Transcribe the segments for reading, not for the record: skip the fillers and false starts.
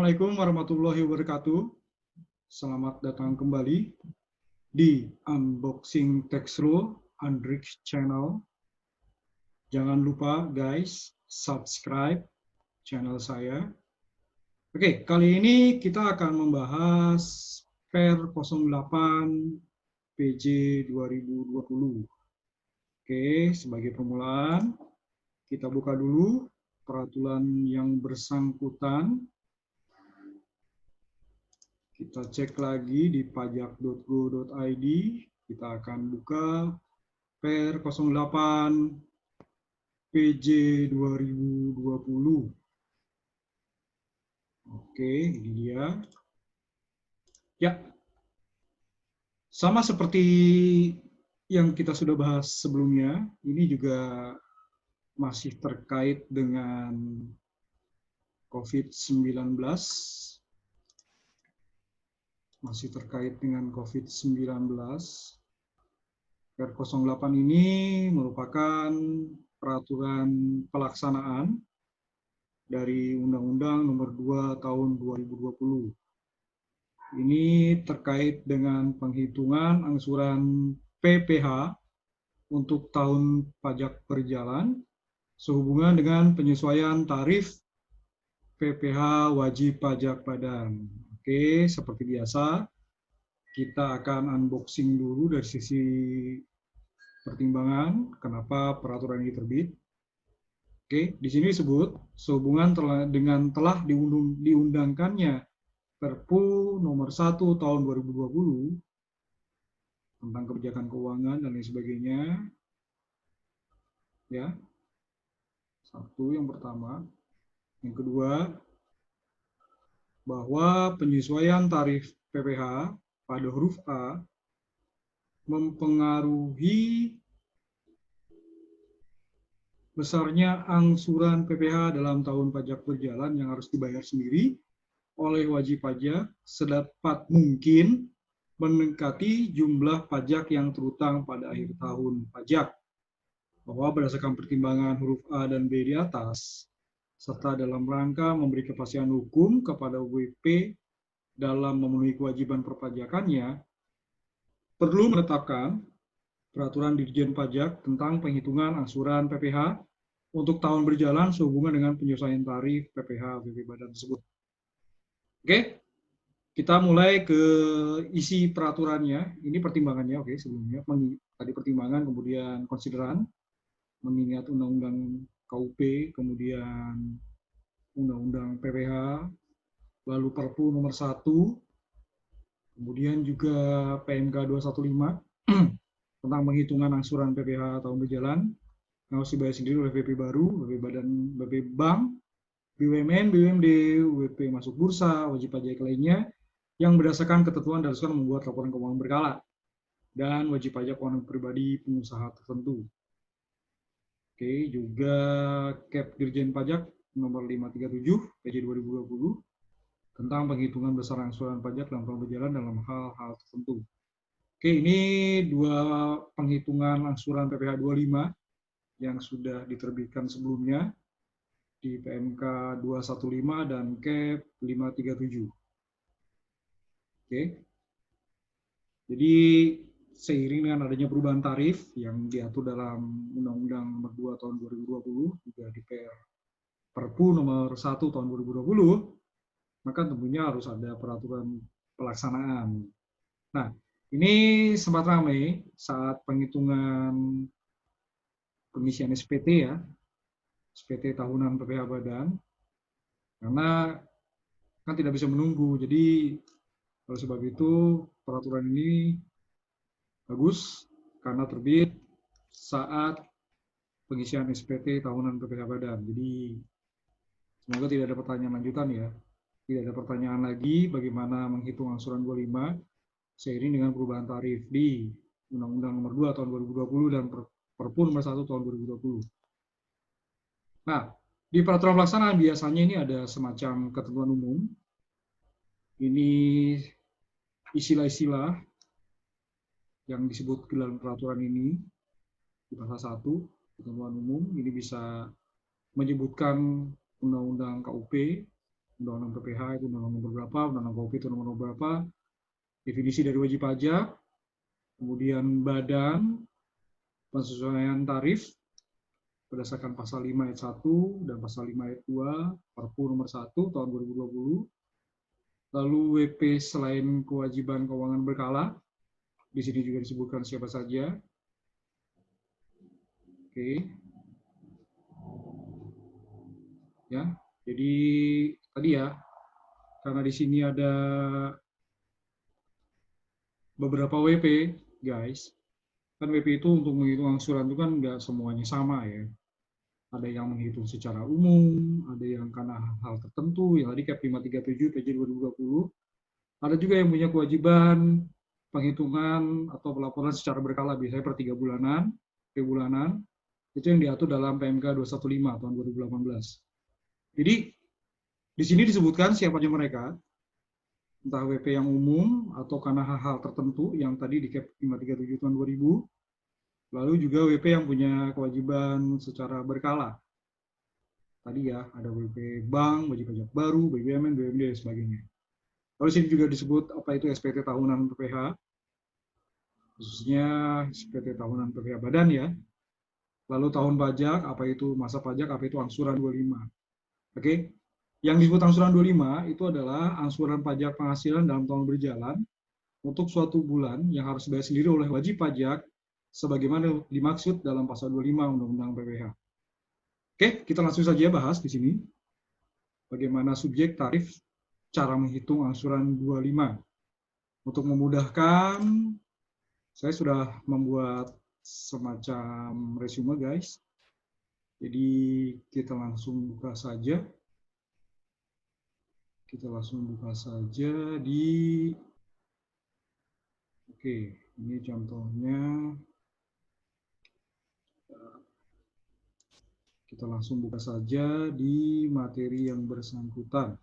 Assalamualaikum warahmatullahi wabarakatuh. Selamat datang kembali di Unboxing Textro Andrix Channel. Jangan lupa guys, subscribe channel saya. Oke, kali ini kita akan membahas PER 08 PJ 2020. Oke, sebagai permulaan, kita buka dulu peraturan yang bersangkutan. Kita cek lagi di pajak.go.id. Kita akan buka PER 08 PJ 2020. Oke, ini dia. Ya, sama seperti yang kita sudah bahas sebelumnya, ini juga masih terkait dengan COVID-19. Masih terkait dengan COVID-19. PER 08 ini merupakan peraturan pelaksanaan dari Undang-Undang Nomor 2 Tahun 2020. Ini terkait dengan penghitungan angsuran PPh untuk tahun pajak berjalan sehubungan dengan penyesuaian tarif PPh wajib pajak badan. Oke, seperti biasa, kita akan unboxing dulu dari sisi pertimbangan kenapa peraturan ini terbit. Oke, di sini disebut sehubungan dengan telah diundangkannya Perpu Nomor 1 Tahun 2020 tentang kebijakan keuangan dan lain sebagainya. Ya, satu yang pertama. Yang kedua, bahwa penyesuaian tarif PPh pada huruf A mempengaruhi besarnya angsuran PPh dalam tahun pajak berjalan yang harus dibayar sendiri oleh wajib pajak sedapat mungkin mendekati jumlah pajak yang terutang pada akhir tahun pajak. Bahwa berdasarkan pertimbangan huruf A dan B di atas, serta dalam rangka memberi kepastian hukum kepada WP dalam memenuhi kewajiban perpajakannya, perlu menetapkan peraturan Dirjen Pajak tentang penghitungan angsuran PPh untuk tahun berjalan sehubungan dengan penyesuaian tarif PPh WP badan tersebut. Oke, kita mulai ke isi peraturannya. Ini pertimbangannya, oke, sebelumnya. Tadi pertimbangan, kemudian konsideran, mengingat Undang-Undang KUP, kemudian Undang-Undang PPh, lalu Perpu Nomor 1, kemudian juga PMK 215, tentang penghitungan angsuran PPh tahun berjalan, yang harus dibayar sendiri oleh WP baru, WP badan, WP bank, BUMN, BUMD, WP masuk bursa, wajib pajak lainnya, yang berdasarkan ketentuan dan aturan membuat laporan keuangan berkala, dan wajib pajak keuangan pribadi pengusaha tertentu. Oke, juga Cap Dirjen Pajak Nomor 537 PJ 2020 tentang penghitungan besar angsuran pajak dalam tahun berjalan dalam hal-hal tertentu. Oke, ini dua penghitungan angsuran PPh 25 yang sudah diterbitkan sebelumnya di PMK 215 dan Cap 537. Oke. Jadi seiring dengan adanya perubahan tarif yang diatur dalam Undang-Undang Nomor 2 Tahun 2020 juga di Perpu Nomor 1 Tahun 2020, maka tentunya harus ada peraturan pelaksanaan. Nah, ini sempat ramai saat penghitungan pengisian SPT ya, SPT tahunan PPh badan, karena kan tidak bisa menunggu. Jadi oleh sebab itu peraturan ini bagus karena terbit saat pengisian SPT tahunan PPh badan. Jadi semoga tidak ada pertanyaan lanjutan ya. Tidak ada pertanyaan lagi bagaimana menghitung angsuran 25 seiring dengan perubahan tarif di Undang-Undang Nomor 2 Tahun 2020 dan Perpu Nomor 1 Tahun 2020. Nah, di peraturan pelaksanaan biasanya ini ada semacam ketentuan umum. Ini istilah-istilah yang disebut dalam peraturan ini di pasal 1 ketentuan umum. Ini bisa menyebutkan Undang-Undang KUP, Undang-Undang PPH itu undang-undang nomor berapa, Undang-Undang COVID itu nomor berapa, definisi dari wajib pajak, kemudian badan penyesuaian tarif berdasarkan pasal 5 ayat 1 dan pasal 5 ayat 2 Perpu nomor 1 tahun 2020. Lalu WP selain kewajiban keuangan berkala, di sini juga disebutkan siapa saja. Oke. Ya, jadi tadi ya, karena di sini ada beberapa WP, guys. Kan WP itu untuk menghitung angsuran itu kan nggak semuanya sama ya. Ada yang menghitung secara umum, ada yang karena hal tertentu, yang tadi Cap 537 PJ 2020. Ada juga yang punya kewajiban penghitungan atau pelaporan secara berkala, biasanya per 3 bulanan, bulanan. Itu yang diatur dalam PMK 215 tahun 2018. Jadi, di sini disebutkan siapa aja mereka, entah WP yang umum atau karena hal-hal tertentu yang tadi di Cap 537 tahun 2000, lalu juga WP yang punya kewajiban secara berkala. Tadi ya, ada WP bank, wajib pajak baru, BUMN, BUMD, dan sebagainya. Lalu sini juga disebut apa itu SPT tahunan PPH, khususnya SPT tahunan PPH badan ya. Lalu tahun pajak, apa itu masa pajak, apa itu angsuran 25. Oke, yang disebut angsuran 25 itu adalah angsuran pajak penghasilan dalam tahun berjalan untuk suatu bulan yang harus dibayar sendiri oleh wajib pajak sebagaimana dimaksud dalam pasal 25 Undang-Undang PPH. Oke, kita langsung saja bahas di sini bagaimana subjek tarif cara menghitung angsuran 25. Untuk memudahkan, saya sudah membuat semacam resume, guys. Jadi kita langsung buka saja. Kita langsung buka saja di... Oke, ini contohnya. Kita langsung buka saja di materi yang bersangkutan.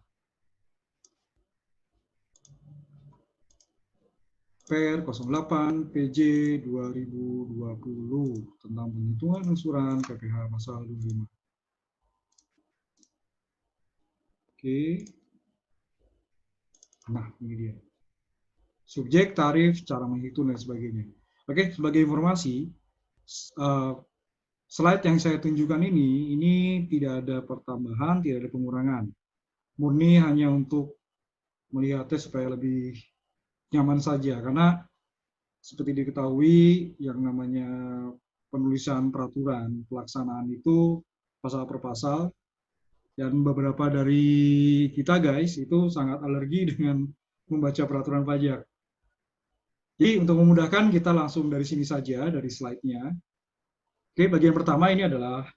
Per 08 PJ 2020 tentang penghitungan angsuran PPH pasal 25. Oke. Nah, ini dia. Subjek, tarif, cara menghitung, dan sebagainya. Oke, sebagai informasi, slide yang saya tunjukkan ini tidak ada pertambahan, tidak ada pengurangan. Murni hanya untuk melihatnya supaya lebih nyaman saja, karena seperti diketahui yang namanya penulisan peraturan pelaksanaan itu pasal per pasal, dan beberapa dari kita guys itu sangat alergi dengan membaca peraturan pajak. Jadi untuk memudahkan kita langsung dari sini saja, dari slide-nya. Oke, bagian pertama ini adalah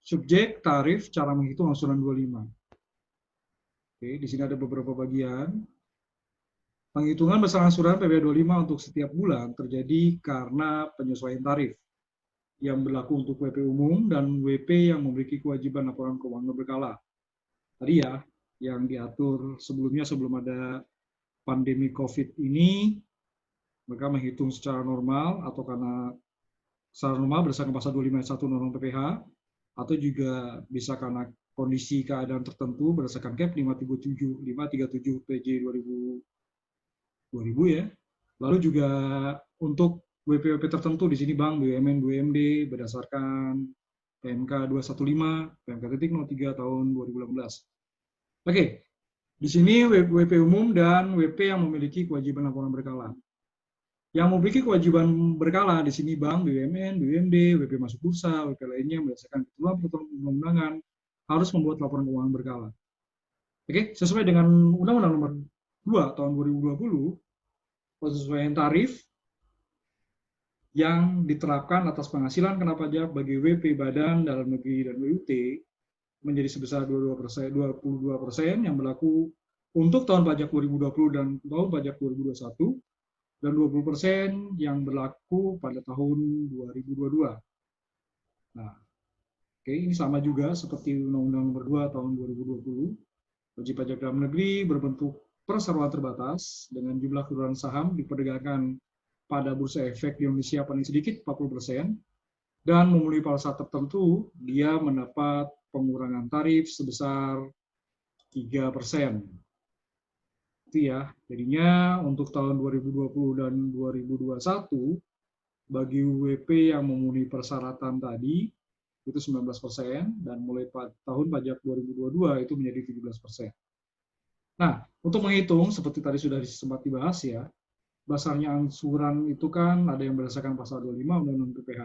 subjek, tarif, cara menghitung angsuran 25. Oke, di sini ada beberapa bagian. Penghitungan besar angsuran PPh 25 untuk setiap bulan terjadi karena penyesuaian tarif yang berlaku untuk WP umum dan WP yang memiliki kewajiban laporan keuangan berkala. Tadi ya, yang diatur sebelumnya sebelum ada pandemi COVID ini, mereka menghitung secara normal atau karena secara normal berdasarkan pasal 25 ayat 1 Undang-Undang PPH, atau juga bisa karena kondisi keadaan tertentu berdasarkan Cap 537 PJ 2000 ya. Lalu juga untuk WP-WP tertentu di sini Bank, BUMN, BUMD berdasarkan PMK 215, PMK 03 tahun 2018. Oke, di sini WP umum dan WP yang memiliki kewajiban laporan berkala. Yang memiliki kewajiban berkala di sini Bank, BUMN, BUMD, WP masuk bursa, WP lainnya berdasarkan ketentuan perundang-undangan harus membuat laporan keuangan berkala. Oke, sesuai dengan Undang-Undang Nomor 2 tahun 2020, penyesuaian tarif yang diterapkan atas penghasilan kena pajak bagi WP badan dalam negeri dan WUT menjadi sebesar 22% yang berlaku untuk tahun pajak 2020 dan tahun pajak 2021, dan 20% yang berlaku pada tahun 2022. Nah, oke, ini sama juga seperti Undang-Undang Nomor 2 tahun 2020. Wajib pajak dalam negeri berbentuk perseroan terbatas dengan jumlah keseluruhan saham diperdagangkan pada bursa efek di Indonesia paling sedikit 40%, dan memenuhi syarat tertentu, dia mendapat pengurangan tarif sebesar 3%. Itu ya. Jadinya untuk tahun 2020 dan 2021 bagi WP yang memenuhi persyaratan tadi itu 19%, dan mulai tahun pajak 2022 itu menjadi 17%. Nah, untuk menghitung seperti tadi sudah sempat dibahas ya, dasarnya angsuran itu kan ada yang berdasarkan pasal 25 Undang-Undang PPh,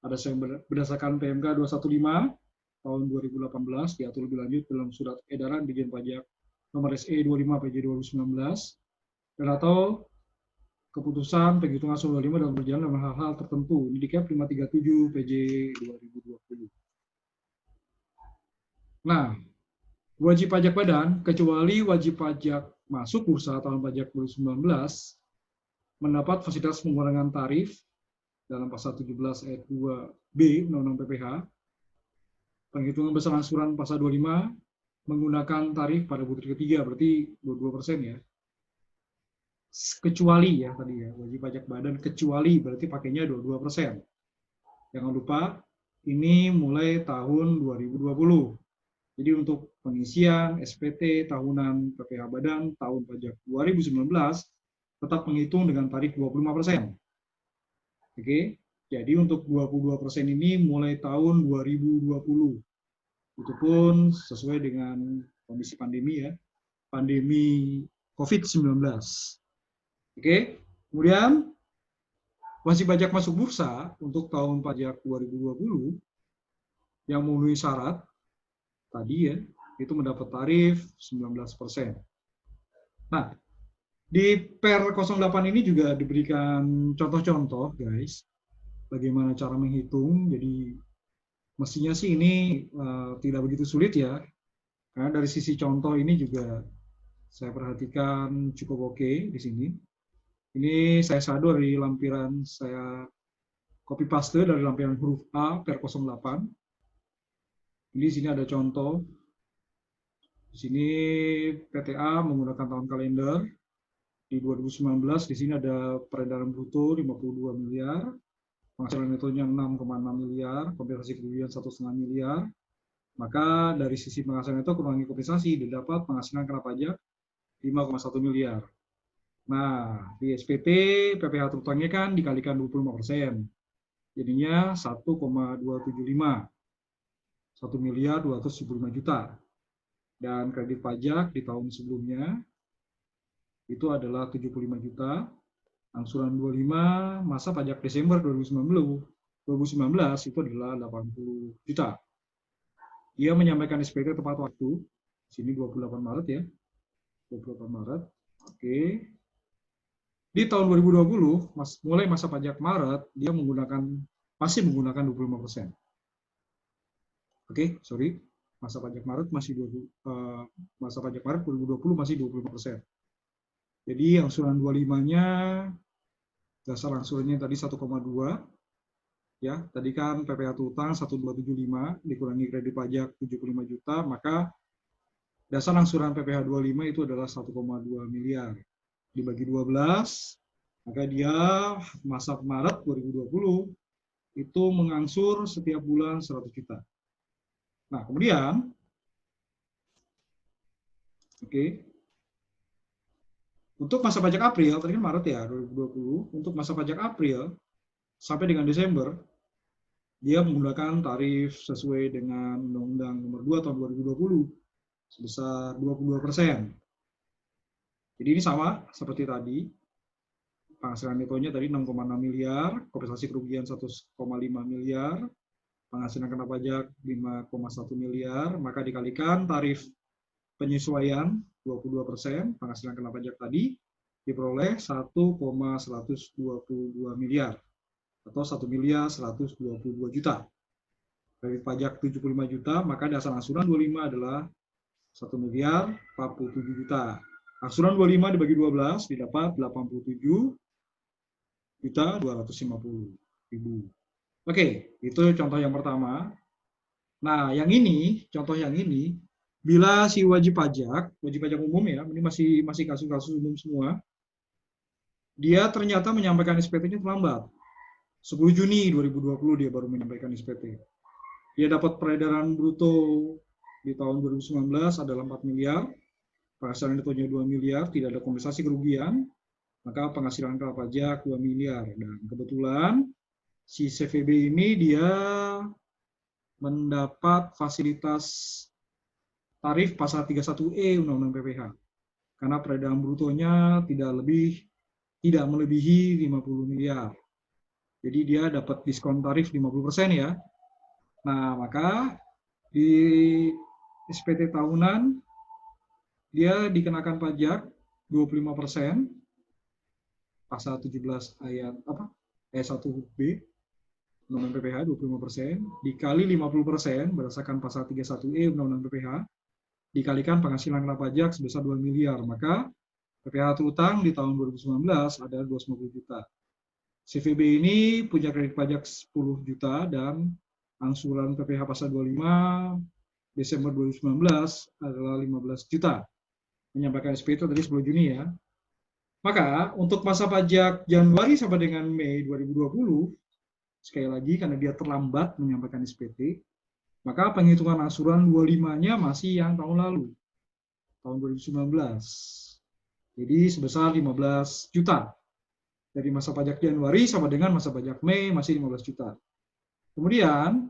ada yang berdasarkan PMK 215 tahun 2018 diatur lebih lanjut dalam surat edaran Dirjen Pajak nomor SE 25 PJ 2019, dan atau keputusan penghitungan sumber 5 dalam berjalan dalam hal-hal tertentu di Cap 537 PJ 2020. Nah, wajib pajak badan, kecuali wajib pajak masuk bursa tahun pajak 2019, mendapat fasilitas pengurangan tarif dalam pasal 17 ayat 2B Undang-Undang PPh, penghitungan besar angsuran pasal 25 menggunakan tarif pada butir ketiga, berarti 22% ya. Kecuali ya tadi ya, wajib pajak badan kecuali berarti pakainya 22%. Jangan lupa, ini mulai tahun 2020. Jadi untuk pengisian SPT tahunan PPh Badan tahun pajak 2019 tetap menghitung dengan tarif 25%. Oke, jadi untuk 22% ini mulai tahun 2020. Itu pun sesuai dengan kondisi pandemi ya, pandemi COVID-19. Oke, kemudian wajib pajak masuk bursa untuk tahun pajak 2020 yang memenuhi syarat tadi ya, itu mendapat tarif 19%. Nah, di Per 08 ini juga diberikan contoh-contoh, guys, bagaimana cara menghitung. Jadi mestinya sih ini tidak begitu sulit ya, karena dari sisi contoh ini juga saya perhatikan cukup oke di sini. Ini saya saldo dari lampiran, saya copy paste dari lampiran huruf A Per 08. Ini di sini ada contoh. Di sini PTA menggunakan tahun kalender. Di 2019 di sini ada peredaran bruto 52 miliar, penghasilan netonya 6,6 miliar, kompensasi kerugian 1,5 miliar. Maka dari sisi penghasilan neto kurangi kompensasi didapat penghasilan kena pajak 5,1 miliar. Nah, di SPT PPh terutangnya kan dikalikan 25%. Jadinya 1,275. 1 miliar 275 juta. Dan kredit pajak di tahun sebelumnya itu adalah 75 juta. Angsuran 25 masa pajak Desember 2019 itu adalah 80 juta. Ia menyampaikan SPT tepat waktu. Sini 28 Maret ya. 28 Maret. Oke. Di tahun 2020, mulai masa pajak Maret, dia masih menggunakan 25%. Oke, sorry. Masa pajak Maret masa pajak Maret 2020 masih 25%. Jadi angsuran 25-nya, dasar angsurannya tadi 1,2 ya. Tadi kan PPh utang 1275 dikurangi kredit pajak 75 juta, maka dasar angsuran PPh 25 itu adalah 1,2 miliar. Dibagi 12, maka dia masa Maret 2020 itu mengangsur setiap bulan 100 juta. Nah, kemudian untuk masa pajak April, tadi kan Maret ya, 2020, untuk masa pajak April sampai dengan Desember, dia menggunakan tarif sesuai dengan Undang-Undang Nomor 2 Tahun 2020 sebesar 22%. Jadi ini sama seperti tadi, penghasilan netonya tadi 6,6 miliar, kompensasi kerugian 1,5 miliar, penghasilan kena pajak 5,1 miliar, maka dikalikan tarif penyesuaian 22%, penghasilan kena pajak tadi diperoleh 1,122 miliar atau 1 miliar 122 juta. Kredit pajak 75 juta, maka dasar angsuran 25 adalah 1 miliar 47 juta. Angsuran 25 dibagi 12 didapat 87 juta 250 ribu. Oke, itu contoh yang pertama. Nah, yang ini, contoh yang ini, bila si wajib pajak umum ya, ini masih kasus-kasus umum semua, dia ternyata menyampaikan SPT-nya terlambat. 10 Juni 2020 dia baru menyampaikan SPT. Dia dapat peredaran bruto di tahun 2019 adalah 4 miliar, penghasilan netonya 2 miliar, tidak ada kompensasi kerugian, maka penghasilan kena pajak 2 miliar. Dan kebetulan si CVB ini dia mendapat fasilitas tarif pasal 31E Undang-Undang PPH. Karena peredaran brutonya tidak melebihi 50 miliar. Jadi dia dapat diskon tarif 50% ya. Nah, maka di SPT tahunan dia dikenakan pajak 25%, pasal 17 ayat 1B Undang-Undang PPH 25%, dikali 50% berdasarkan pasal 31E Undang-Undang PPH, dikalikan penghasilan kena pajak sebesar 2 miliar, maka PPH terutang di tahun 2019 adalah 250 juta. CVB ini punya kredit pajak 10 juta dan angsuran PPH pasal 25 Desember 2019 adalah 15 juta. Menyampaikan SPT tadi 10 Juni ya. Maka untuk masa pajak Januari sampai dengan Mei 2020, sekali lagi karena dia terlambat menyampaikan SPT, maka penghitungan angsuran 25-nya masih yang tahun lalu, tahun 2019. Jadi sebesar 15 juta. Dari masa pajak Januari sama dengan masa pajak Mei masih 15 juta. Kemudian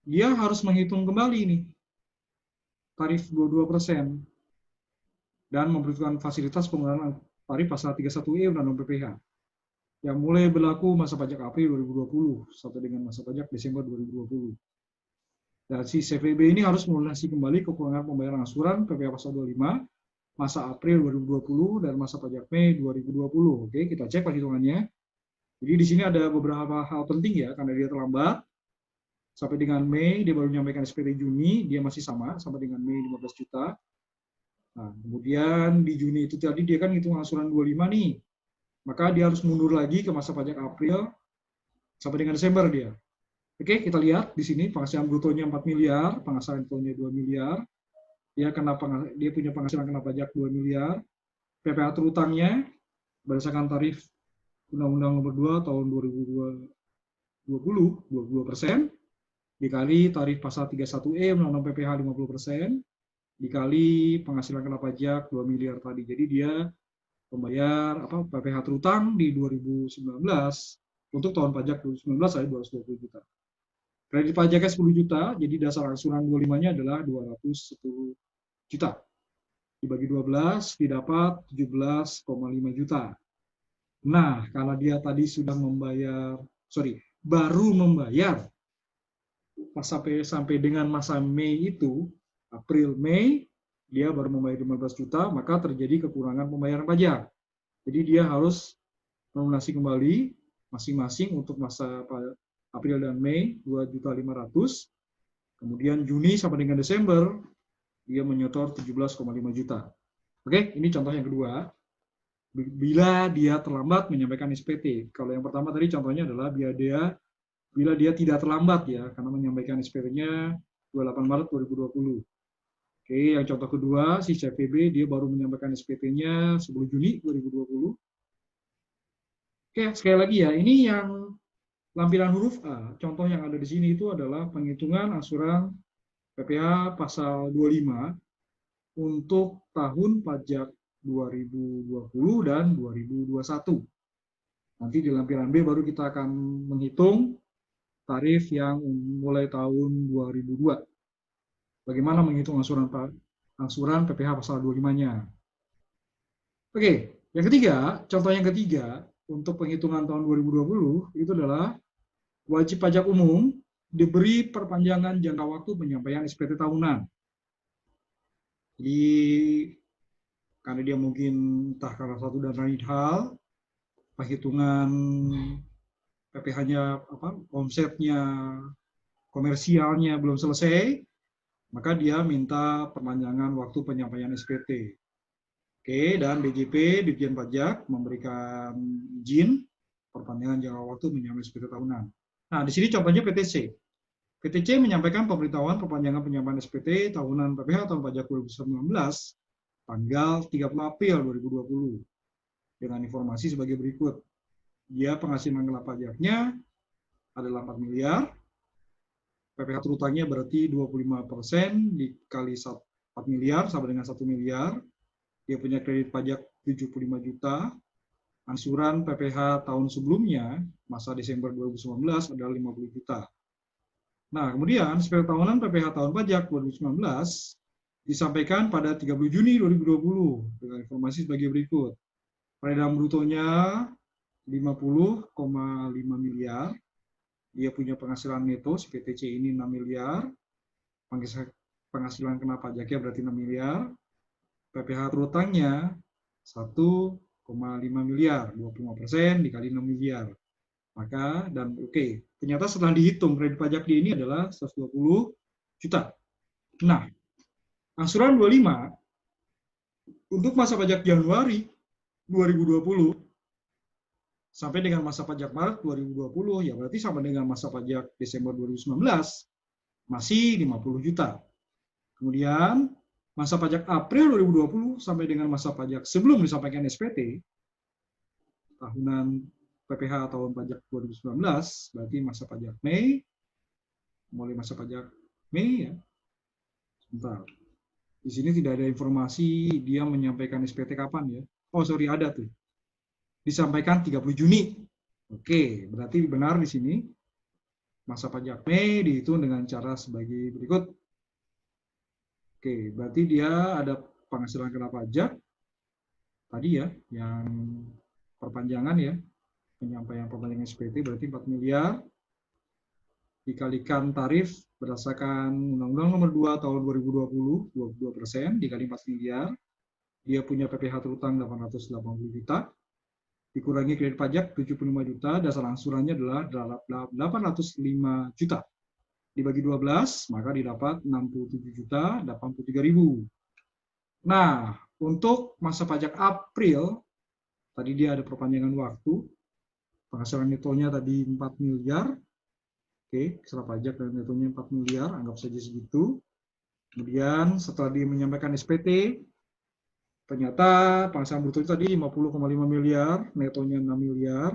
dia harus menghitung kembali nih tarif 22% dan membutuhkan fasilitas penggunaan tarif pasal 31E Undang-Undang PPH yang mulai berlaku masa pajak April 2020 sampai dengan masa pajak Desember 2020. Dan si CVB ini harus melunasi kembali kekurangan pembayaran angsuran PPH pasal 25 masa April 2020 dan masa pajak Mei 2020. Oke, kita cek perhitungannya. Jadi di sini ada beberapa hal penting ya, karena dia terlambat. Sampai dengan Mei, dia baru menyampaikan SPT Juni, dia masih sama, sampai dengan Mei 15 juta. Nah, kemudian di Juni itu tadi dia kan hitung angsuran 25 nih. Maka dia harus mundur lagi ke masa pajak April sampai dengan Desember dia. Oke, kita lihat di sini penghasilan brutonya 4 miliar, penghasilan netonya 2 miliar. Dia punya penghasilan kena pajak 2 miliar. PPH terutangnya berdasarkan tarif Undang-Undang Nomor 2 Tahun 2020, 22%, dikali tarif pasal 31E Undang-Undang PPH 50%, dikali penghasilan kena pajak 2 miliar tadi. Jadi dia membayar PPH terutang di 2019 untuk tahun pajak 2019 ada 220 juta. Kredit pajaknya 10 juta, jadi dasar angsuran 25-nya adalah 210 juta. Dibagi 12, didapat 17,5 juta. Nah, kalau dia tadi sudah baru membayar sampai dengan masa Mei itu, April, Mei, dia baru membayar 15 juta, maka terjadi kekurangan pembayaran pajak. Jadi dia harus melunasi kembali masing-masing untuk masa April dan Mei 2.500.000. Kemudian Juni sampai dengan Desember dia menyetor 17,5 juta. Oke, ini contoh yang kedua. Bila dia terlambat menyampaikan SPT. Kalau yang pertama tadi contohnya adalah bila dia tidak terlambat ya, karena menyampaikan SPT-nya 28 Maret 2020. Oke, yang contoh kedua, si CVB dia baru menyampaikan SPT-nya 10 Juni 2020. Oke, sekali lagi ya, ini yang lampiran huruf A. Contoh yang ada di sini itu adalah penghitungan angsuran PPH pasal 25 untuk tahun pajak 2020 dan 2021. Nanti di lampiran B baru kita akan menghitung tarif yang mulai tahun 2002. Bagaimana menghitung angsuran PPH pasal 25-nya. Oke, yang ketiga, contoh yang ketiga untuk penghitungan tahun 2020 itu adalah wajib pajak umum diberi perpanjangan jangka waktu penyampaian SPT tahunan. Jadi karena dia mungkin entah karena satu dan lain hal, perhitungan PPH-nya, omsetnya, komersialnya belum selesai, maka dia minta perpanjangan waktu penyampaian SPT. Oke, dan BJP, Ditjen Pajak, memberikan izin perpanjangan jangka waktu menyampaikan SPT tahunan. Nah, di sini contohnya PTC. PTC menyampaikan pemberitahuan perpanjangan penyampaian SPT tahunan PPH tahun pajak 2019 tanggal 30 April 2020 dengan informasi sebagai berikut. Dia penghasilan kena pajaknya adalah 4 miliar, PPh terutangnya berarti 25% dikali 4 miliar sama dengan 1 miliar. Dia punya kredit pajak 75 juta. Angsuran PPh tahun sebelumnya, masa Desember 2019 adalah 50 juta. Nah, kemudian SPT tahunan PPh tahun pajak 2019 disampaikan pada 30 Juni 2020 dengan informasi sebagai berikut. Peredaran brutonya 50,5 miliar. Dia punya penghasilan neto PTC ini 6 miliar. Penghasilan kena pajaknya berarti 6 miliar. PPh terutangnya 1,5 miliar, 25% dikali 6 miliar. Maka, dan oke, ternyata setelah dihitung kredit pajak dia ini adalah 120 juta. Nah, angsuran 25 untuk masa pajak Januari 2020 sampai dengan masa pajak Maret 2020, ya berarti sama dengan masa pajak Desember 2019, masih 50 juta. Kemudian, masa pajak April 2020 sampai dengan masa pajak sebelum disampaikan SPT, tahunan PPh tahun pajak 2019, berarti masa pajak Mei, mulai masa pajak Mei ya. Sebentar. Di sini tidak ada informasi dia menyampaikan SPT kapan ya. Oh, sorry, ada tuh. Disampaikan 30 Juni. Oke, berarti benar di sini. Masa pajak Mei dihitung dengan cara sebagai berikut. Oke, berarti dia ada penghasilan kena pajak. Tadi ya, yang perpanjangan ya. Penyampaian perpanjangan SPT berarti 4 miliar. Dikalikan tarif berdasarkan Undang-Undang Nomor 2 Tahun 2020, 22% dikali 4 miliar. Dia punya PPh terutang 880 juta. Dikurangi kredit pajak 75 juta, dasar angsurannya adalah 805 juta. Dibagi 12, maka didapat 67 juta 83.000. Nah, untuk masa pajak April, tadi dia ada perpanjangan waktu, penghasilan netonya tadi 4 miliar, oke, setelah pajak dan netonya 4 miliar, anggap saja segitu. Kemudian setelah dia menyampaikan SPT, ternyata penghasilan bruto tadi 50,5 miliar, netonya 6 miliar,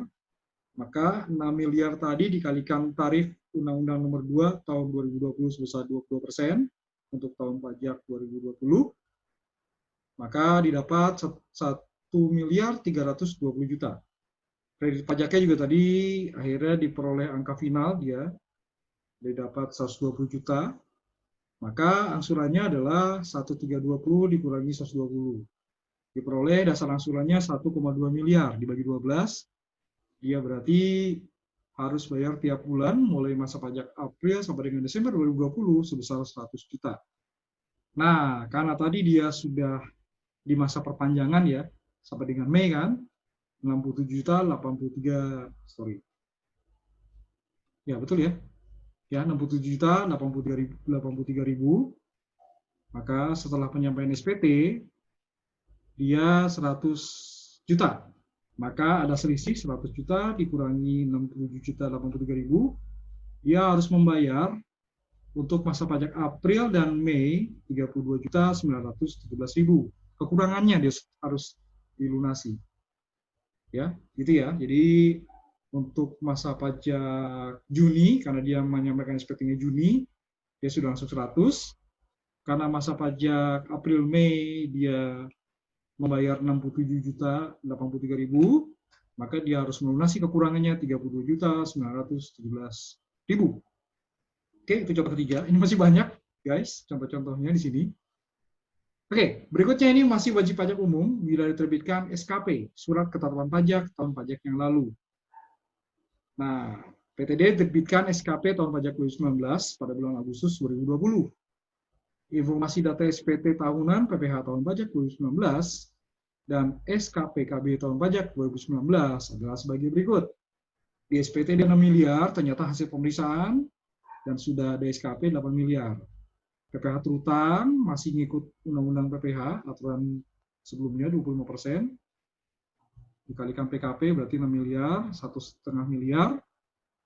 maka 6 miliar tadi dikalikan tarif Undang-Undang Nomor 2 Tahun 2020 sebesar 22% untuk tahun pajak 2020, maka didapat 1 miliar 320 juta. Kredit pajaknya juga tadi akhirnya diperoleh angka final dia dapat 120 juta, maka angsurannya adalah 1320 dikurangi 120. Diperoleh dasar angsurannya 1,2 miliar dibagi 12, dia berarti harus bayar tiap bulan mulai masa pajak April sampai dengan Desember 2020 sebesar 100 juta. Nah, karena tadi dia sudah di masa perpanjangan ya, sampai dengan Mei kan, 67 juta 83, sorry. Ya, betul ya. Ya, 67 juta 83.000. Maka setelah penyampaian SPT, dia 100 juta. Maka ada selisih 100 juta dikurangi 67 juta 83.000. Dia harus membayar untuk masa pajak April dan Mei 32 juta 917.000. Kekurangannya dia harus dilunasi. Ya, gitu ya. Jadi untuk masa pajak Juni, karena dia menyampaikan SPT-nya Juni, dia sudah langsung 100. Karena masa pajak April Mei dia membayar 67 juta 83.000, maka dia harus melunasi kekurangannya 32 juta 917.000. Oke, itu contoh ketiga. Ini masih banyak, guys, contoh-contohnya di sini. Oke, berikutnya ini masih wajib pajak umum bila diterbitkan SKP, Surat Ketetapan Pajak tahun pajak yang lalu. Nah, PTD terbitkan SKP tahun pajak 2019 pada bulan Agustus 2020. Informasi data SPT tahunan PPh tahun pajak 2019 dan SKP KB tahun pajak 2019 adalah sebagai berikut. Di SPT 6 miliar, ternyata hasil pemeriksaan dan sudah ada SKP 8 miliar. PPh terutang masih ngikut Undang-Undang PPh, aturan sebelumnya 25%. Dikalikan PKP berarti 6 miliar, 1,5 miliar.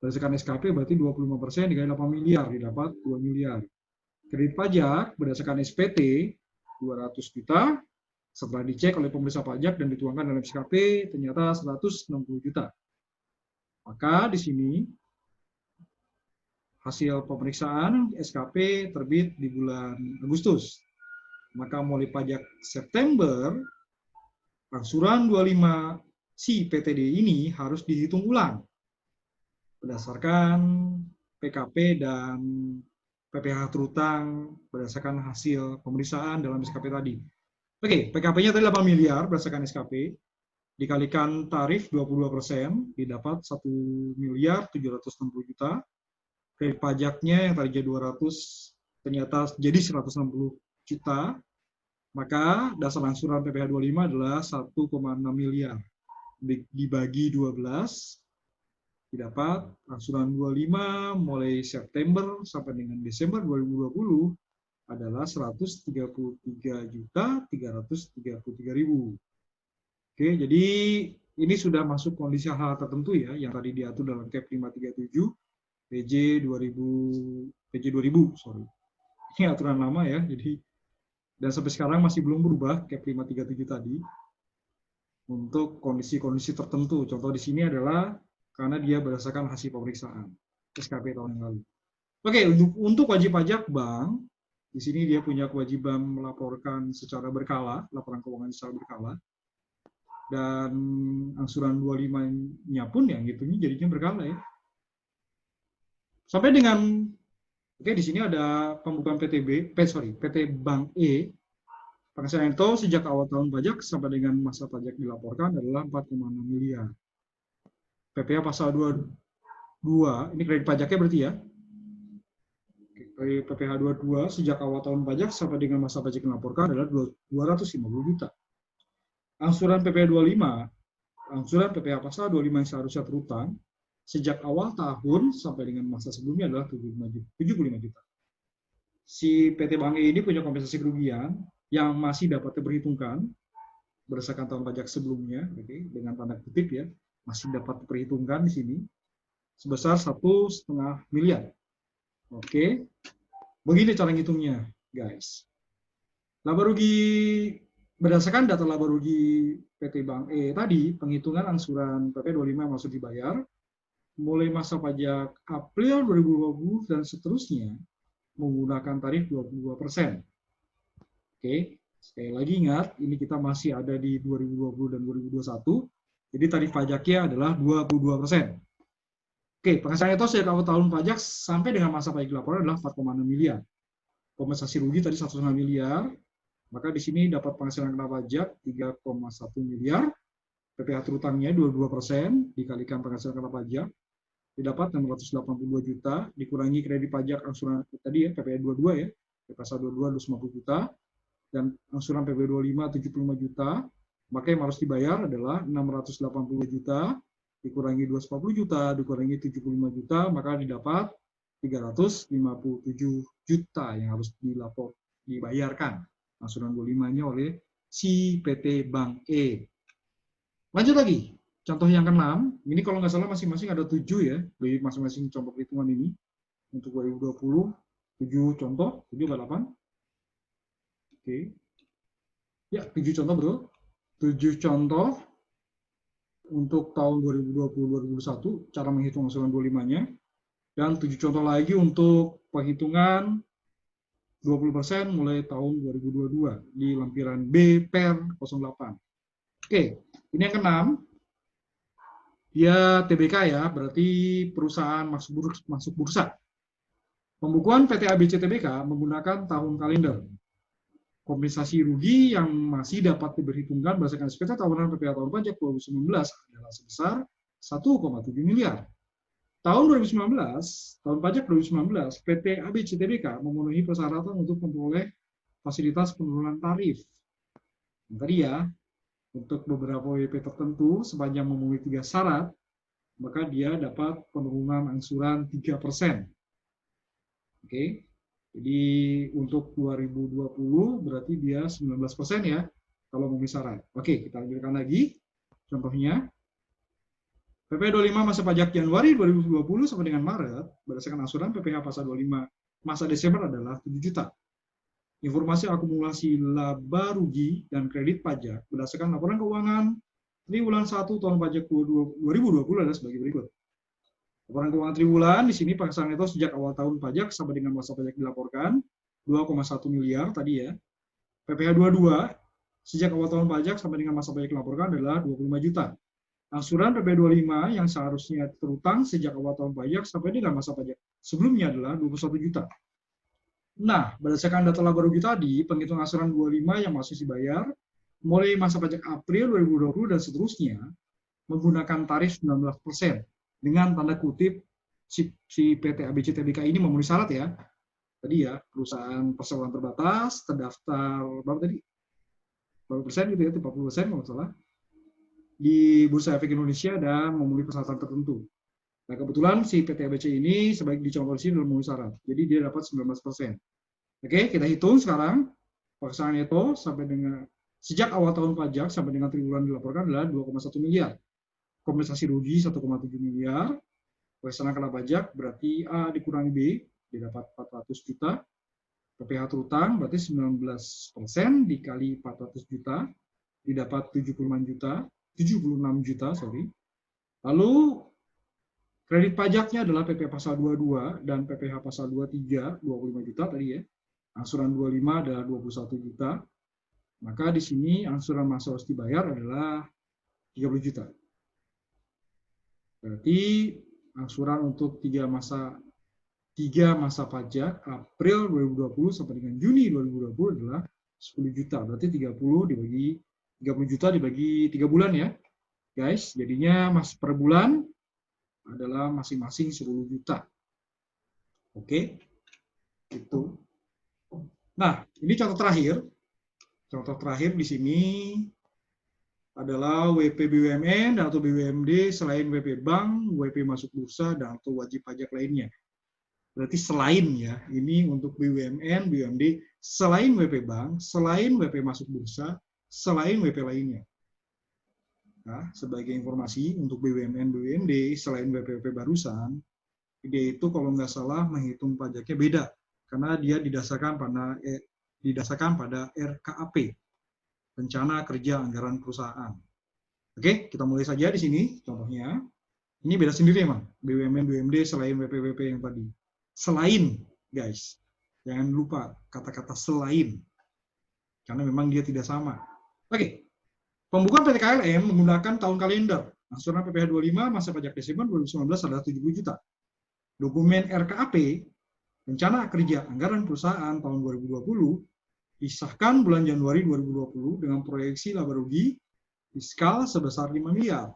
Berdasarkan SKP berarti 25% dikali 8 miliar, didapat 2 miliar. Kredit pajak berdasarkan SPT 200 juta, setelah dicek oleh pemeriksa pajak dan dituangkan dalam SKP ternyata 160 juta. Maka di sini hasil pemeriksaan SKP terbit di bulan Agustus. Maka mulai pajak September, angsuran 25 si PTD ini harus dihitung ulang berdasarkan PKP dan PPh terutang berdasarkan hasil pemeriksaan dalam SKP tadi. Oke, PKP-nya tadi 8 miliar berdasarkan SKP, dikalikan tarif 22%, didapat 1 miliar 760 juta. Kredit pajaknya yang tadinya 200 ternyata jadi 160 juta. Maka dasar angsuran PPh 25 adalah 1,6 miliar. Dibagi 12, didapat angsuran 25 mulai September sampai dengan Desember 2020 adalah 133.333.000. Oke, jadi ini sudah masuk kondisi hal tertentu ya, yang tadi diatur dalam Kep 537 PJ 2000, sorry. Ini aturan lama ya, jadi dan sampai sekarang masih belum berubah Kep 537 tadi untuk kondisi-kondisi tertentu. Contoh di sini adalah karena dia berdasarkan hasil pemeriksaan SKP tahun yang lalu. Oke, untuk wajib pajak bank, di sini dia punya kewajiban melaporkan secara berkala, laporan keuangan secara berkala. Dan angsuran 25-nya pun yang hitungnya jadinya berkala ya. Sampai dengan, oke di sini ada pembukaan PT Bank E. Penghasilan neto sejak awal tahun pajak sampai dengan masa pajak dilaporkan adalah 4,6 miliar. PPh pasal 22, ini kredit pajaknya berarti ya. PPh 22 sejak awal tahun pajak sampai dengan masa pajak dilaporkan adalah 250 juta. Angsuran PPh 25, angsuran PPh pasal 25 yang seharusnya terutang sejak awal tahun sampai dengan masa sebelumnya adalah 75 juta. Si PT Bank E ini punya kompensasi kerugian yang masih dapat diperhitungkan berdasarkan tahun pajak sebelumnya, okay, dengan tanda kutip ya, masih dapat diperhitungkan di sini sebesar 1,5 miliar. Oke, begini cara ngitungnya, guys. Laba rugi berdasarkan data laba rugi PT Bank E tadi, penghitungan angsuran PP 25 masuk dibayar mulai masa pajak April 2020 dan seterusnya menggunakan tarif 22%. Oke, sekali lagi ingat, ini kita masih ada di 2020 dan 2021, jadi tarif pajaknya adalah 22%. Oke, penghasilan neto sejak awal tahun pajak sampai dengan masa pajak laporan adalah 4,6 miliar. Kompensasi rugi tadi 1,5 miliar, maka di sini dapat penghasilan kena pajak 3,1 miliar, PPh terutangnya 22%, dikalikan penghasilan kena pajak, didapat 682 juta, dikurangi kredit pajak angsuran tadi ya, PPh 22 ya, pasal 22 250 juta, dan angsuran PPh 25 75 juta, maka yang harus dibayar adalah 680 juta, dikurangi 240 juta, dikurangi 75 juta, maka didapat 357 juta yang harus dibayarkan angsuran 25-nya oleh si PT Bank E. Lanjut lagi, contoh yang ke-6, ini kalau nggak salah masing-masing ada 7 ya, dari masing-masing contoh perhitungan ini. Untuk 2020, 7 contoh, 7 atau 8? Oke. Ya, 7 contoh bro. 7 contoh untuk tahun 2020-2021, cara menghitung angsuran 25-nya. Dan 7 contoh lagi untuk perhitungan 20% mulai tahun 2022 di lampiran B per 08. Oke, ini yang ke-6. Dia TBK ya, berarti perusahaan masuk bursa. Pembukuan PT ABC TBK menggunakan tahun kalender. Kompensasi rugi yang masih dapat diperhitungkan berdasarkan SPT tahunan PPh tahun pajak 2019 adalah sebesar 1,7 miliar. Tahun 2019, tahun pajak 2019, PT ABC TBK memenuhi persyaratan untuk memperoleh fasilitas penurunan tarif. Yang tadi ya, untuk beberapa WP tertentu, sepanjang memenuhi 3 syarat, maka dia dapat penurunan angsuran 3%. Oke, jadi untuk 2020 berarti dia 19% ya, kalau memenuhi syarat. Oke, kita lanjutkan lagi. Contohnya, PPh 25 masa pajak Januari 2020 sampai dengan Maret, berdasarkan angsuran PPh pasal 25 masa Desember adalah 7 juta. Informasi akumulasi laba rugi dan kredit pajak berdasarkan laporan keuangan triwulan 1 tahun pajak 2020 adalah sebagai berikut. Laporan keuangan triwulan di sini penghasilan neto sejak awal tahun pajak sampai dengan masa pajak dilaporkan 2,1 miliar tadi ya. PPh 22 sejak awal tahun pajak sampai dengan masa pajak dilaporkan adalah 25 juta. Angsuran PPh 25 yang seharusnya terutang sejak awal tahun pajak sampai dengan masa pajak sebelumnya adalah 21 juta. Nah, berdasarkan data laba rugi tadi, penghitung angsuran 25 yang masih dibayar mulai masa pajak April 2020 dan seterusnya menggunakan tarif 19% dengan tanda kutip si PT ABC Tbk ini memenuhi syarat ya. Tadi ya, perusahaan perseroan terbatas, terdaftar berapa tadi? Berapa persen gitu ya, 40% kalau salah, di Bursa Efek Indonesia dan memenuhi persyaratan tertentu. Nah, kebetulan si PT ABC ini sebagai dicontoh di sini memenuhi syarat. Jadi dia dapat 19%. Oke, kita hitung sekarang penghasilan neto sampai dengan sejak awal tahun pajak sampai dengan triwulan dilaporkan adalah 2,1 miliar. Kompensasi rugi 1,7 miliar. Penghasilan kena pajak berarti A dikurangi B, dia dapat 400 juta. PPh terutang berarti 19% dikali 400 juta, didapat 76 juta, sorry. Lalu kredit pajaknya adalah PPh pasal 22 dan PPh pasal 23, 25 juta tadi ya. Angsuran 25 adalah 21 juta. Maka di sini angsuran masa harus dibayar adalah 30 juta. Berarti angsuran untuk tiga masa pajak April 2020 sampai dengan Juni 2020 adalah 10 juta. Berarti 30 juta dibagi 3 bulan ya. Guys, jadinya per bulan adalah masing-masing 10 juta. Oke. Itu. Nah, ini contoh terakhir. Contoh terakhir di sini adalah WP BUMN atau BUMD selain WP Bank, WP masuk bursa, dan atau wajib pajak lainnya. Berarti selain ya, ini untuk BUMN, BUMD, selain WP Bank, selain WP masuk bursa, selain WP lainnya. Nah, sebagai informasi untuk BUMN, BUMD, selain WP barusan, dia itu kalau nggak salah menghitung pajaknya beda, karena dia didasarkan pada RKAP, Rencana Kerja Anggaran Perusahaan. Oke, kita mulai saja di sini contohnya. Ini beda sendiri emang, BUMN, BUMD selain WP yang tadi. Selain, guys. Jangan lupa kata-kata selain. Karena memang dia tidak sama. Oke. Pembukuan PT KLM menggunakan tahun kalender. Angsuran PPh 25 masa pajak Desember 2019 adalah 70 juta. Dokumen RKAP, Rencana Kerja Anggaran Perusahaan tahun 2020, disahkan bulan Januari 2020 dengan proyeksi laba rugi fiskal sebesar 5 miliar.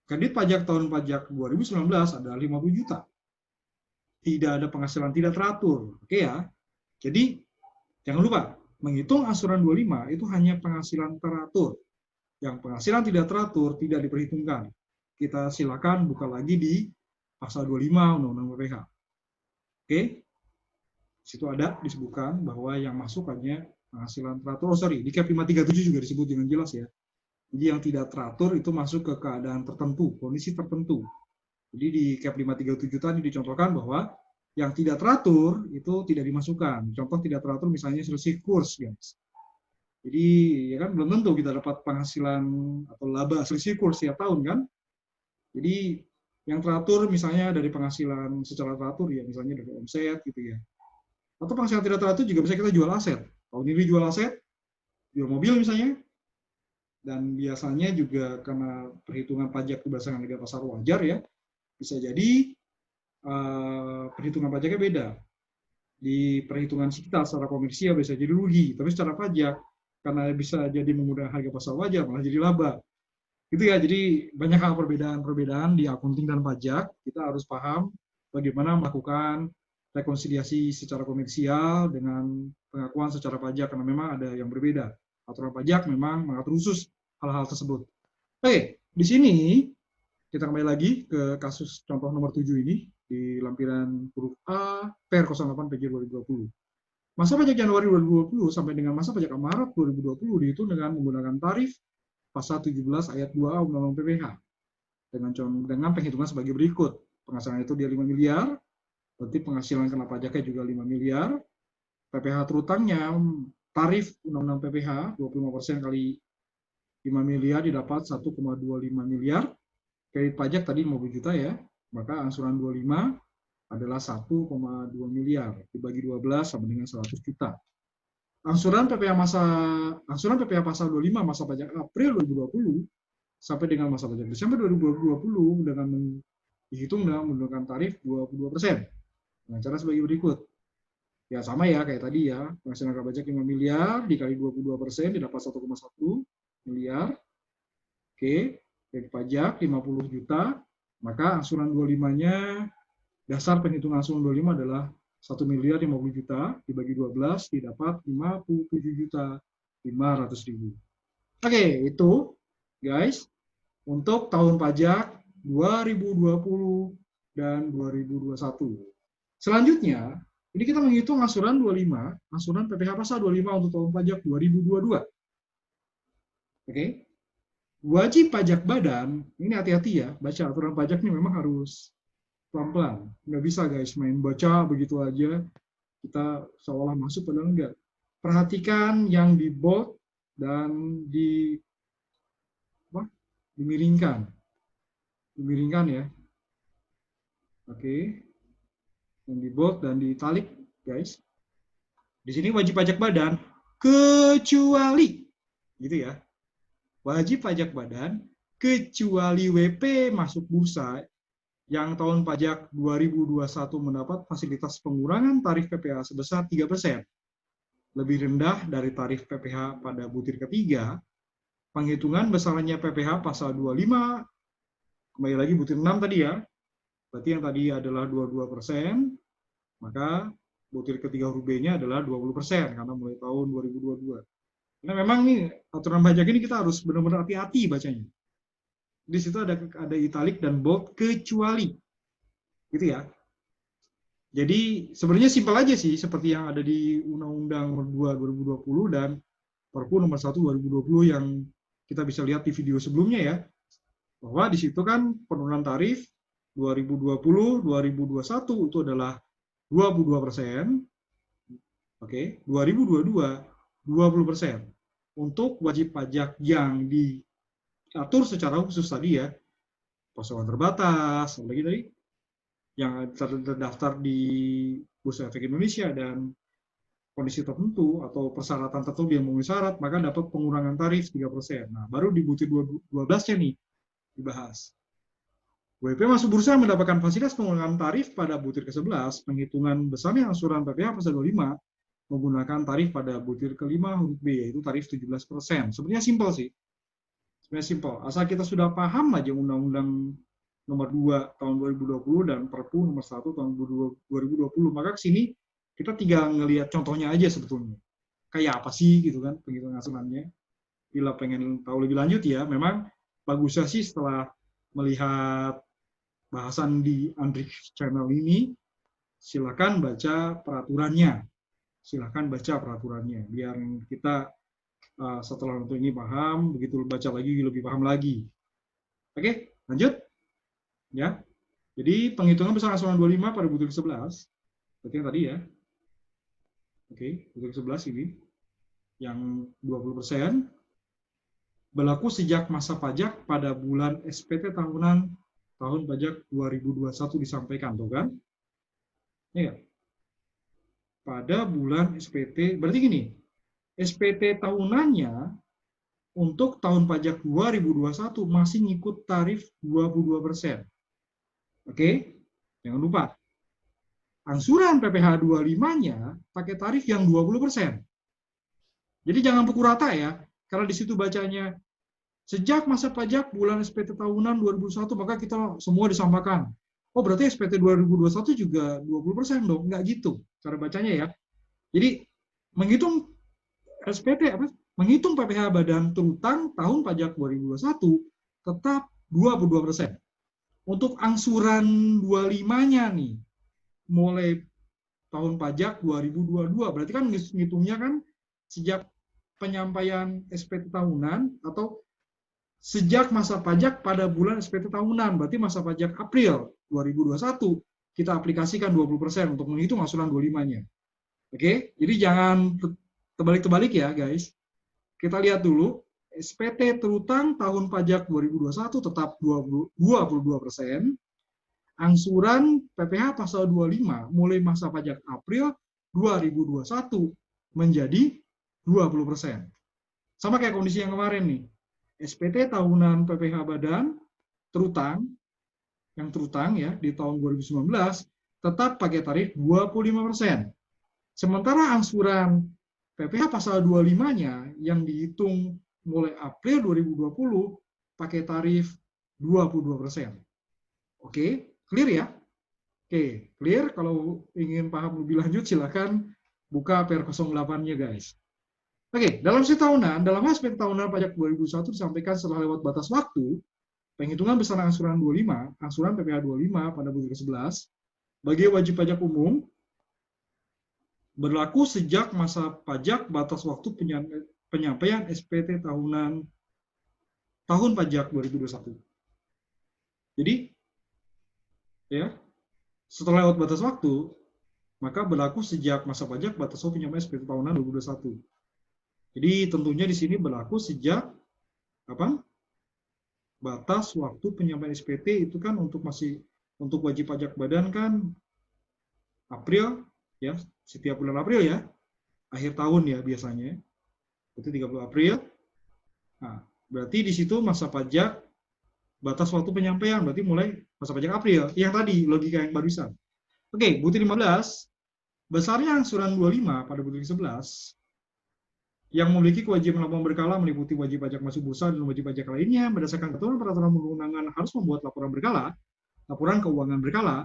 Kredit pajak tahun pajak 2019 adalah 50 juta. Tidak ada penghasilan tidak teratur. Oke ya. Jadi, jangan lupa, menghitung angsuran 25 itu hanya penghasilan teratur. Yang penghasilan tidak teratur tidak diperhitungkan. Kita silakan buka lagi di pasal 25 Undang-Undang PPh. Oke. Situ ada disebutkan bahwa yang masuk hanya penghasilan teratur. Di Cap 537 juga disebut dengan jelas ya. Jadi yang tidak teratur itu masuk ke keadaan tertentu, kondisi tertentu. Jadi di Cap 537 tadi dicontohkan bahwa yang tidak teratur itu tidak dimasukkan. Contoh tidak teratur misalnya selisih kurs, guys. Jadi ya kan belum tentu kita dapat penghasilan atau laba selisih kurs setiap tahun kan. Jadi yang teratur misalnya dari penghasilan secara teratur ya misalnya dari omset gitu ya. Atau penghasilan tidak teratur juga bisa kita jual aset. Tahun ini jual aset, jual mobil misalnya. Dan biasanya juga karena perhitungan pajak berdasarkan harga pasar wajar ya, bisa jadi perhitungan pajaknya beda. Di perhitungan kita secara komersial bisa jadi rugi, tapi secara pajak karena bisa jadi menggunakan harga pasar wajar malah jadi laba. Gitu ya, jadi banyak hal perbedaan di akunting dan pajak. Kita harus paham bagaimana melakukan rekonsiliasi secara komersial dengan pengakuan secara pajak karena memang ada yang berbeda. Aturan pajak memang mengatur khusus hal-hal tersebut. Oke, di sini kita kembali lagi ke kasus contoh nomor 7 ini di lampiran huruf A per 08 PJ 2020. Masa pajak Januari 2020 sampai dengan masa pajak Maret 2020 dihitung dengan menggunakan tarif pasal 17 ayat 2A Undang-Undang PPh dengan penghitungan sebagai berikut. Penghasilan itu dia 5 miliar, berarti penghasilan kena pajaknya juga 5 miliar. PPh terutangnya tarif Undang-Undang PPh 25% kali 5 miliar didapat 1,25 miliar. Kredit pajak tadi 50 juta ya. Maka angsuran 25 adalah 1,2 miliar. Dibagi 12 sama dengan 100 juta. Angsuran PPh pasal 25 masa pajak April 2020 sampai dengan masa pajak Desember 2020 dengan dihitung dengan menggunakan tarif 22%. Dengan cara sebagai berikut. Ya sama ya kayak tadi ya, penghasilan pajak 5 miliar dikali 22% didapat 1,1 miliar. Oke, dari pajak 50 juta, maka angsuran 25-nya, dasar penghitungan angsuran 25 adalah 1 miliar 50 juta dibagi 12 didapat 57 juta 500.000. Oke, itu guys untuk tahun pajak 2020 dan 2021. Selanjutnya, ini kita menghitung angsuran 25, angsuran PPh pasal 25 untuk tahun pajak 2022. Oke. Wajib pajak badan, ini hati-hati ya, baca aturan pajak ini memang harus pelan-pelan. Nggak bisa guys, main baca begitu aja, kita seolah masuk padahal enggak. Perhatikan yang di bold dan dimiringkan. Dimiringkan ya. Oke. Yang di bold dan di italic, guys. Di sini wajib pajak badan, kecuali, gitu ya. Wajib pajak badan, kecuali WP masuk bursa yang tahun pajak 2021 mendapat fasilitas pengurangan tarif PPh sebesar 3%. Lebih rendah dari tarif PPh pada butir ketiga, penghitungan besarannya PPh pasal 25, kembali lagi butir 6 tadi ya, berarti yang tadi adalah 22%, maka butir ketiga huruf B-nya adalah 20%, karena mulai tahun 2022. Karena memang nih, aturan pajak ini kita harus benar-benar hati-hati bacanya. Di situ ada italic dan bold kecuali. Gitu ya. Jadi sebenarnya simpel aja sih, seperti yang ada di Undang-Undang Nomor 2 2020 dan Perpu Nomor 1 2020 yang kita bisa lihat di video sebelumnya ya. Bahwa di situ kan penurunan tarif 2020-2021 itu adalah 22%. Oke, 2022 20%. Untuk wajib pajak yang diatur secara khusus tadi ya, pasokan terbatas, lagi tadi yang terdaftar di Bursa Efek Indonesia dan kondisi tertentu atau persyaratan tertentu yang memenuhi syarat, maka dapat pengurangan tarif 3%. Nah, baru di butir 12-nya nih dibahas. WP masuk bursa mendapatkan fasilitas pengurangan tarif pada butir ke-11, penghitungan besarnya angsuran PPh pasal 25 menggunakan tarif pada butir kelima huruf B, yaitu tarif 17%. Sebenarnya simpel sih. Sebenarnya simpel. Asal kita sudah paham aja Undang-Undang Nomor 2 tahun 2020 dan Perpu Nomor 1 tahun 2020, maka kesini kita tinggal ngelihat contohnya aja sebetulnya. Kayak apa sih gitu kan penghitungan angsurannya. Bila pengen tahu lebih lanjut ya, memang bagusnya sih setelah melihat bahasan di Andrik channel ini, silakan baca peraturannya. Silakan baca peraturannya biar kita setelah untuk ini paham, begitu baca lagi lebih paham lagi. Oke, lanjut ya. Jadi penghitungan besar angsuran 25 pada butir 11, berarti yang tadi ya. Oke, butir 11 ini yang 20% berlaku sejak masa pajak pada bulan SPT tahunan tahun pajak 2021 disampaikan, tuh kan? Ya. Pada bulan SPT, berarti gini, SPT tahunannya untuk tahun pajak 2021 masih ngikut tarif 22%. Oke, jangan lupa. Angsuran PPh 25-nya pakai tarif yang 20%. Jadi jangan pukul rata ya, karena di situ bacanya sejak masa pajak bulan SPT tahunan 2021 maka kita semua disamakan. Oh berarti SPT 2021 juga 20% dong, nggak gitu cara bacanya ya. Jadi menghitung SPT menghitung PPh badan terutang tahun pajak 2021 tetap 22%. Untuk angsuran 25-nya nih mulai tahun pajak 2022 berarti kan ngitungnya kan sejak penyampaian SPT tahunan atau sejak masa pajak pada bulan SPT tahunan, berarti masa pajak April 2021, kita aplikasikan 20% untuk menghitung angsuran 25-nya. Oke, jadi jangan terbalik-terbalik ya guys. Kita lihat dulu, SPT terutang tahun pajak 2021 tetap 22%, angsuran PPh pasal 25 mulai masa pajak April 2021 menjadi 20%. Sama kayak kondisi yang kemarin nih. SPT tahunan PPh badan terutang, yang terutang ya di tahun 2019 tetap pakai tarif 25%. Sementara angsuran PPh pasal 25-nya yang dihitung mulai April 2020 pakai tarif 22%. Oke, clear ya? Oke, clear. Kalau ingin paham lebih lanjut silakan buka PR 08-nya guys. Oke, dalam setahunan, dalam aspek tahunan pajak 2021 disampaikan setelah lewat batas waktu, penghitungan besaran angsuran 25, angsuran PPh 25 pada butir ke-11, bagi wajib pajak umum, berlaku sejak masa pajak batas waktu penyampaian SPT tahunan tahun pajak 2021. Jadi, ya, setelah lewat batas waktu, maka berlaku sejak masa pajak batas waktu penyampaian SPT tahunan 2021. Jadi tentunya di sini berlaku sejak apa? Batas waktu penyampaian SPT itu kan untuk wajib pajak badan kan April ya, setiap bulan April ya, akhir tahun ya biasanya. Itu 30 April. Nah, berarti di situ masa pajak batas waktu penyampaian berarti mulai masa pajak April. Yang tadi logika yang barusan. Oke, butir 15 besarnya angsuran 25 pada butir 11 yang memiliki kewajiban laporan berkala meliputi wajib pajak masuk bursa dan wajib pajak lainnya berdasarkan ketentuan peraturan perundang-undangan harus membuat laporan berkala, laporan keuangan berkala,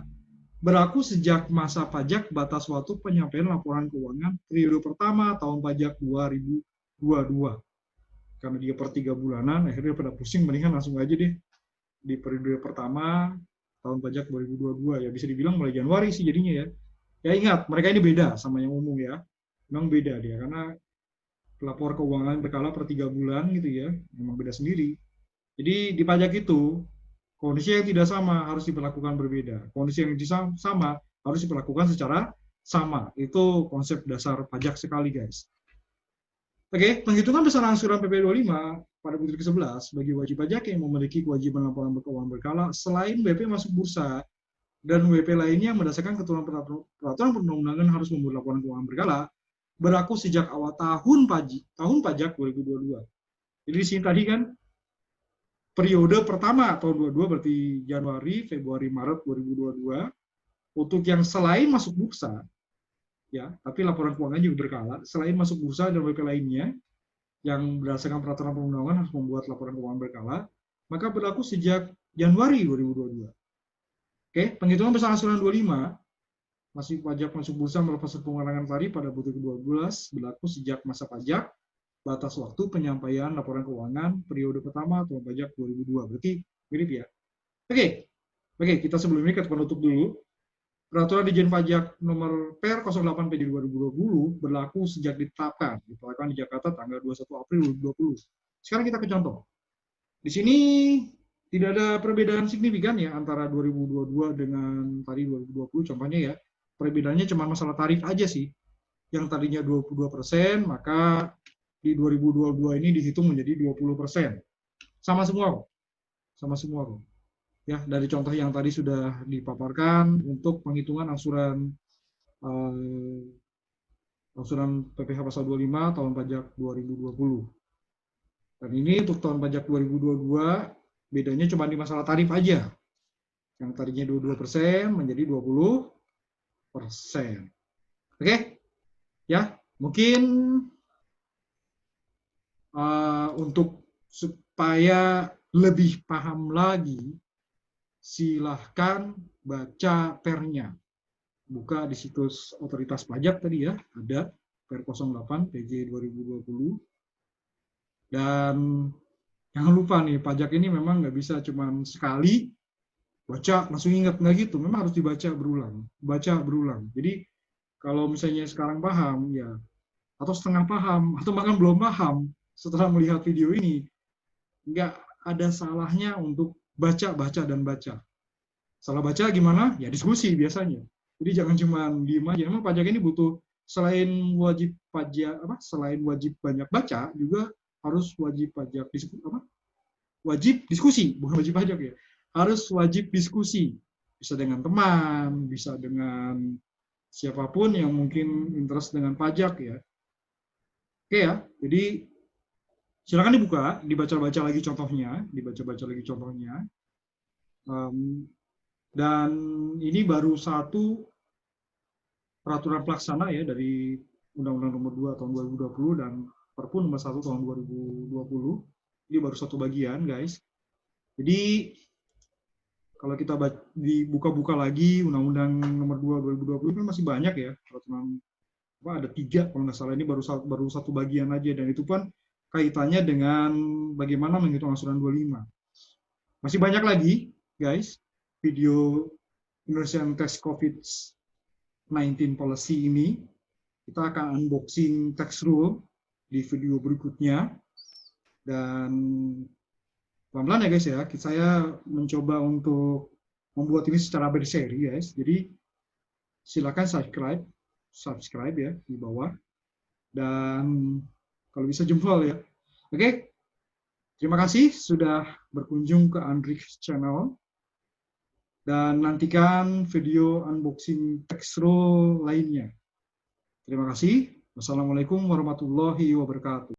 berlaku sejak masa pajak batas waktu penyampaian laporan keuangan periode pertama tahun pajak 2022. Karena dia per 3 bulanan, akhirnya pada pusing, mendingan langsung aja deh di periode pertama tahun pajak 2022 ya, bisa dibilang mulai Januari sih jadinya ya. Ya ingat, mereka ini beda sama yang umum ya. Memang beda dia karena pelapor keuangan berkala per 3 bulan gitu ya, memang beda sendiri. Jadi di pajak itu, kondisi yang tidak sama harus diperlakukan berbeda. Kondisi yang sama harus diperlakukan secara sama. Itu konsep dasar pajak sekali guys. Oke, penghitungan besaran angsuran PP 25 pada butir ke-11 bagi wajib pajak yang memiliki kewajiban laporan keuangan berkala selain WP masuk bursa dan WP lainnya berdasarkan ketentuan peraturan perundang-undangan harus membuat laporan keuangan berkala berlaku sejak awal tahun pajak 2022. Jadi di sini tadi kan periode pertama tahun 22 berarti Januari, Februari, Maret 2022 untuk yang selain masuk bursa ya, tapi laporan keuangan juga berkala, selain masuk bursa dan WP lainnya yang berdasarkan peraturan perundang-undangan harus membuat laporan keuangan berkala, maka berlaku sejak Januari 2022. Oke, penghitungan besaran angsuran 25 masih pajak masuk bursa melepas pengurangan tarif pada butir ke-12 berlaku sejak masa pajak batas waktu penyampaian laporan keuangan periode pertama tahun pajak 2002. Berarti mirip ya. Oke, kita sebelum ini ke penutup dulu. Peraturan Ditjen Pajak nomor Per 08 PJ 2020 berlaku sejak ditetapkan di Jakarta tanggal 21 April 2020. Sekarang kita ke contoh. Di sini tidak ada perbedaan signifikan ya antara 2022 dengan tadi 2020 contohnya ya. Perbedaannya cuma masalah tarif aja sih. Yang tadinya 22%, maka di 2022 ini dihitung menjadi 20%. Sama semua kok. Sama semua kok. Ya, dari contoh yang tadi sudah dipaparkan untuk penghitungan angsuran PPh pasal 25 tahun pajak 2020. Dan ini untuk tahun pajak 2022 bedanya cuma di masalah tarif aja. Yang tadinya 22% menjadi 20%. Oke? Ya, mungkin untuk supaya lebih paham lagi, silahkan baca pernya. Buka di situs otoritas pajak tadi ya, ada Per 08 PJ 2020. Dan jangan lupa nih, pajak ini memang nggak bisa cuma sekali baca langsung ingat, nggak gitu. Memang harus dibaca berulang. Jadi kalau misalnya sekarang paham ya, atau setengah paham, atau bahkan belum paham setelah melihat video ini, nggak ada salahnya untuk baca. Salah baca gimana? Ya diskusi biasanya. Jadi jangan cuma diem aja. Memang pajak ini butuh selain wajib banyak baca, juga harus wajib diskusi, bukan wajib pajak ya. Harus wajib diskusi. Bisa dengan teman, bisa dengan siapapun yang mungkin interest dengan pajak ya. Oke ya, jadi silakan dibaca-baca lagi contohnya, dan ini baru satu peraturan pelaksana ya dari Undang-Undang Nomor 2 Tahun 2020 dan Perpu Nomor 1 Tahun 2020. Ini baru satu bagian, guys. Jadi kalau kita dibuka-buka lagi Undang-Undang Nomor 2 2020 kan masih banyak ya peraturan, ada 3 kalau nggak salah, ini baru satu bagian aja, dan itu pun kaitannya dengan bagaimana menghitung angsuran 25. Masih banyak lagi, guys, video Indonesian Tax COVID-19 Policy ini. Kita akan unboxing tax rule di video berikutnya. Dan pelan-pelan ya guys ya, saya mencoba untuk membuat ini secara berseri guys. Jadi silakan subscribe ya di bawah. Dan kalau bisa jempol ya. Oke, terima kasih sudah berkunjung ke Andrix Channel. Dan nantikan video unboxing tax rule lainnya. Terima kasih. Wassalamualaikum warahmatullahi wabarakatuh.